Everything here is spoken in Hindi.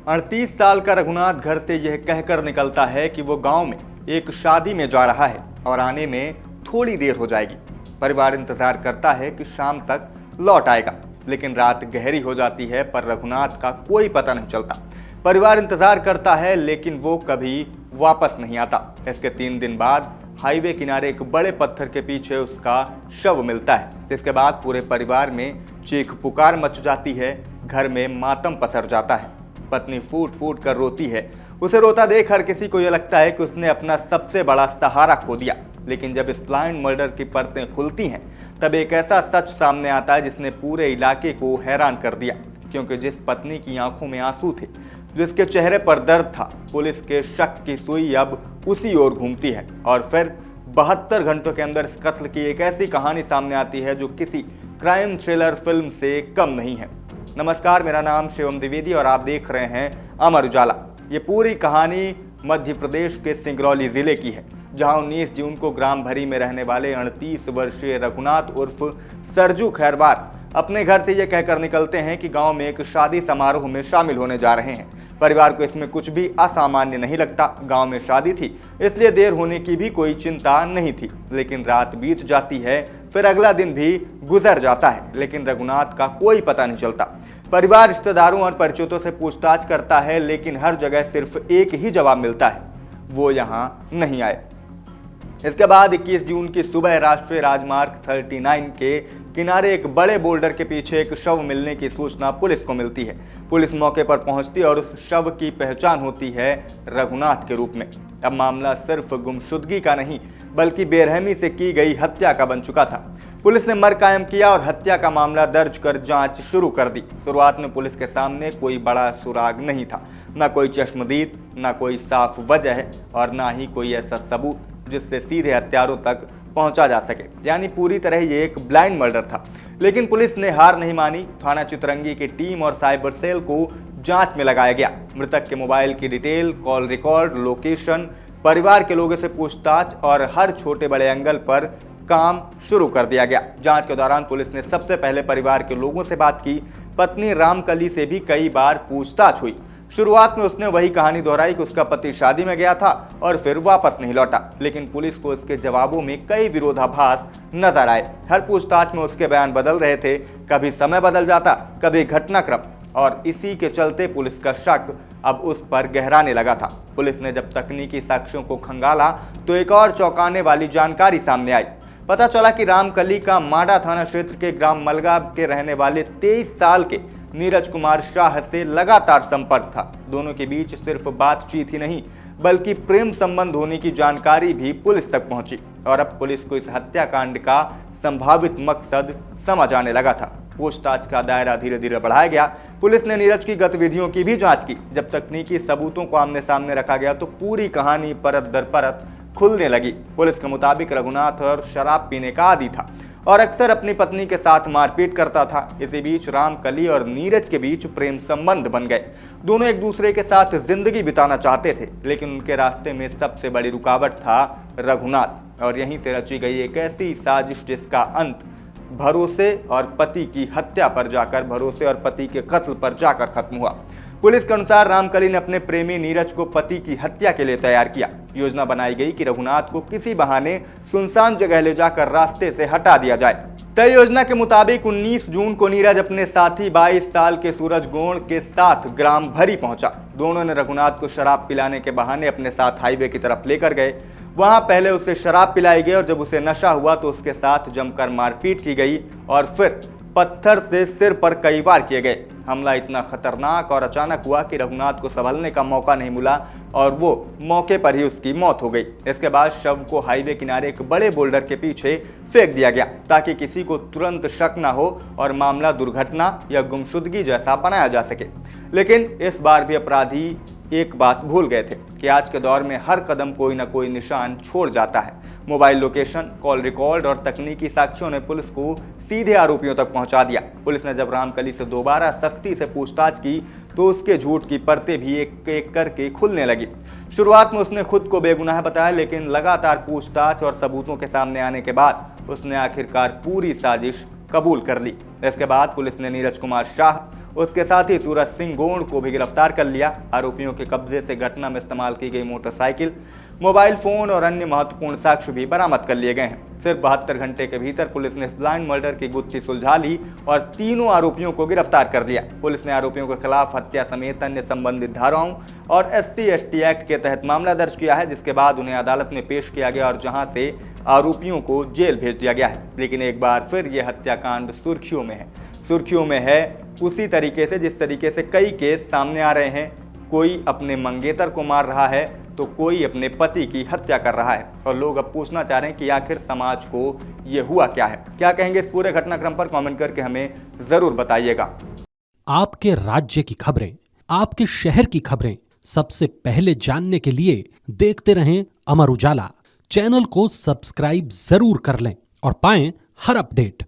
38 साल का रघुनाथ घर से यह कहकर निकलता है कि वो गांव में एक शादी में जा रहा है और आने में थोड़ी देर हो जाएगी। परिवार इंतजार करता है कि शाम तक लौट आएगा, लेकिन रात गहरी हो जाती है पर रघुनाथ का कोई पता नहीं चलता। परिवार इंतजार करता है लेकिन वो कभी वापस नहीं आता। इसके 3 दिन बाद हाईवे किनारे एक बड़े पत्थर के पीछे उसका शव मिलता है, जिसके बाद पूरे परिवार में चीख पुकार मच जाती है। घर में मातम पसर जाता है। पत्नी फूट फूट कर रोती है। उसे रोता देख हर किसी को यह लगता है कि उसने अपना सबसे बड़ा सहारा खो दिया। लेकिन जब इस ब्लाइंड मर्डर की परतें खुलती हैं, तब एक ऐसा सच सामने आता है जिसने पूरे इलाके को हैरान कर दिया। क्योंकि जिस पत्नी की आंखों में आंसू थे, जिसके चेहरे पर दर्द था, पुलिस के शक की सुई अब उसी ओर घूमती है। और फिर 72 घंटों के अंदर इस कत्ल की एक ऐसी कहानी सामने आती है जो किसी क्राइम थ्रिलर फिल्म से कम नहीं है। नमस्कार, मेरा नाम शिवम द्विवेदी और आप देख रहे हैं अमर उजाला। ये पूरी कहानी मध्य प्रदेश के सिंगरौली जिले की है, जहां 19 जून को ग्राम भरी में रहने वाले 38 वर्षीय रघुनाथ उर्फ सरजू खैरवार अपने घर से ये कहकर निकलते हैं कि गांव में एक शादी समारोह में शामिल होने जा रहे हैं। परिवार को इसमें कुछ भी असामान्य नहीं लगता। गांव में शादी थी, इसलिए देर होने की भी कोई चिंता नहीं थी। लेकिन रात बीत जाती है, फिर अगला दिन भी गुजर जाता है, लेकिन रघुनाथ का कोई पता नहीं चलता। परिवार रिश्तेदारों और परिचितों से पूछताछ करता है, लेकिन हर जगह सिर्फ एक ही जवाब मिलता है, वो यहाँ नहीं आए। इसके बाद 21 जून की सुबह राष्ट्रीय राजमार्ग 39 के किनारे एक बड़े बोल्डर के पीछे एक शव मिलने की सूचना पुलिस को मिलती है। पुलिस मौके पर पहुंचती है और उस शव की पहचान होती है रघुनाथ के रूप में। अब मामला सिर्फ गुमशुदगी का नहीं, बल्कि बेरहमी से की गई हत्या का बन चुका था। पुलिस ने मर्ग कायम किया और हत्या का मामला दर्ज कर जांच शुरू कर दी। शुरुआत में पुलिस के सामने कोई बड़ा सुराग नहीं था, ना कोई चश्मदीद, ना कोई साफ वजह और ना ही कोई ऐसा सबूत जिससे सीधे हत्यारों तक पहुंचा जा सके। यानी पूरी तरह ये एक ब्लाइंड मर्डर था। लेकिन पुलिस ने हार नहीं मानी। थाना चितरंगी की टीम और साइबर सेल को जांच में लगाया गया। मृतक के मोबाइल की डिटेल, कॉल रिकॉर्ड, लोकेशन, परिवार के लोगों से पूछताछ और हर छोटे बड़े एंगल पर काम शुरू कर दिया गया। जांच के दौरान पुलिस ने सबसे पहले परिवार के लोगों से बात की। पत्नी रामकली से भी कई बार पूछताछ हुई। शुरुआत में उसने वही कहानी दोहराई कि उसका पति शादी में गया था और फिर वापस नहीं लौटा। लेकिन पुलिस को इसके जवाबों में कई विरोधाभास नजर आए। हर पूछताछ में उसके बयान बदल रहे थे, कभी समय बदल जाता, कभी घटनाक्रम, और इसी के चलते पुलिस का शक अब उस पर गहराने लगा था। पुलिस ने जब तकनीकी साक्ष्यों को खंगाला तो एक और चौंकाने वाली जानकारी सामने आई। पता चला कि रामकली का माडा थाना क्षेत्र के ग्राम मलगा के रहने वाले 23 साल के नीरज कुमार शाह से लगातार संपर्क था। दोनों के बीच सिर्फ बातचीत ही नहीं, बल्कि प्रेम संबंध होने की जानकारी भी पुलिस तक पहुंची। और अब पुलिस को इस हत्याकांड का संभावित मकसद समझ आने लगा था। पूछताछ का दायरा धीरे धीरे बढ़ाया गया। पुलिस ने नीरज की गतिविधियों की भी जांच की। जब तकनीकी सबूतों को आमने सामने रखा गया तो पूरी कहानी परत दर परत खुलने लगी। पुलिस के मुताबिक रघुनाथ और शराब पीने का आदी था और अक्सर अपनी पत्नी के साथ मारपीट करता था। इसी बीच रामकली और नीरज के बीच प्रेम संबंध बन गए। दोनों एक दूसरे के साथ जिंदगी बिताना चाहते थे, लेकिन उनके रास्ते में सबसे बड़ी रुकावट था रघुनाथ। और यहीं से रची गई एक ऐसी साजिश जिसका अंत भरोसे और पति की हत्या पर जाकर, भरोसे और पति के कत्ल पर जाकर खत्म हुआ। पुलिस के अनुसार रामकली ने अपने प्रेमी नीरज को पति की हत्या के लिए तैयार किया। योजना बनाई गई कि रघुनाथ को किसी बहाने सुनसान जगह ले जाकर रास्ते से हटा दिया जाए। तय योजना के मुताबिक 19 जून को नीरज अपने साथी 22 साल के सूरज गोण के साथ ग्राम भरी पहुंचा। दोनों ने रघुनाथ को शराब पिलाने के बहाने अपने साथ हाईवे की तरफ लेकर गए। वहां पहले उसे शराब पिलाई गई और जब उसे नशा हुआ तो उसके साथ जमकर मारपीट की गई और फिर पत्थर से सिर पर कई वार किए गए। हमला इतना खतरनाक और अचानक हुआ कि रघुनाथ को संभलने का मौका नहीं मिला और वो मौके पर ही उसकी मौत हो गई। इसके बाद शव को हाईवे किनारे एक बड़े बोल्डर के पीछे फेंक दिया गया ताकि किसी को तुरंत शक न हो और मामला दुर्घटना या गुमशुदगी जैसा बनाया जा सके। लेकिन इस बार भी अपराधी एक बात भूल गए थे कि आज के दौर में हर कदम कोई न कोई निशान छोड़ जाता है। मोबाइल लोकेशन, कॉल रिकॉर्ड और तकनीकी साक्ष्यों ने पुलिस को सीधे आरोपियों तक पहुंचा दिया। पुलिस ने जब रामकली से दोबारा सख्ती से पूछताछ की तो उसके झूठ की परतें भी एक एक करके खुलने लगी। शुरुआत में उसने खुद को बेगुनाह बताया, लेकिन लगातार पूछताछ और सबूतों के सामने आने के बाद उसने आखिरकार पूरी साजिश कबूल कर ली। इसके बाद पुलिस ने नीरज कुमार शाह उसके साथ ही सूरज सिंह गोंड को भी गिरफ्तार कर लिया। आरोपियों के कब्जे से घटना में इस्तेमाल की गई मोटरसाइकिल, मोबाइल फोन और अन्य महत्वपूर्ण साक्ष्य भी बरामद कर लिए गए हैं। सिर्फ 72 घंटे के भीतर पुलिस ने इस ब्लाइंड मर्डर की गुत्थी सुलझा ली और तीनों आरोपियों को गिरफ्तार कर लिया। पुलिस ने आरोपियों के खिलाफ हत्या समेत अन्य संबंधित धाराओं और SC/ST एक्ट के तहत मामला दर्ज किया है, जिसके बाद उन्हें अदालत में पेश किया गया और जहां से आरोपियों को जेल भेज दिया गया है। लेकिन एक बार फिर यह हत्याकांड सुर्खियों में है। सुर्खियों में है उसी तरीके से जिस तरीके से कई केस सामने आ रहे हैं। कोई अपने मंगेतर को मार रहा है तो कोई अपने पति की हत्या कर रहा है, और लोग अब पूछना चाह रहे हैं कि आखिर समाज को ये हुआ क्या है। क्या कहेंगे इस पूरे घटनाक्रम पर? कमेंट करके हमें जरूर बताइएगा। आपके राज्य की खबरें, आपके शहर की खबरें सबसे पहले जानने के लिए देखते रहें अमर उजाला। चैनल को सब्सक्राइब जरूर कर लें और पाएं हर अपडेट।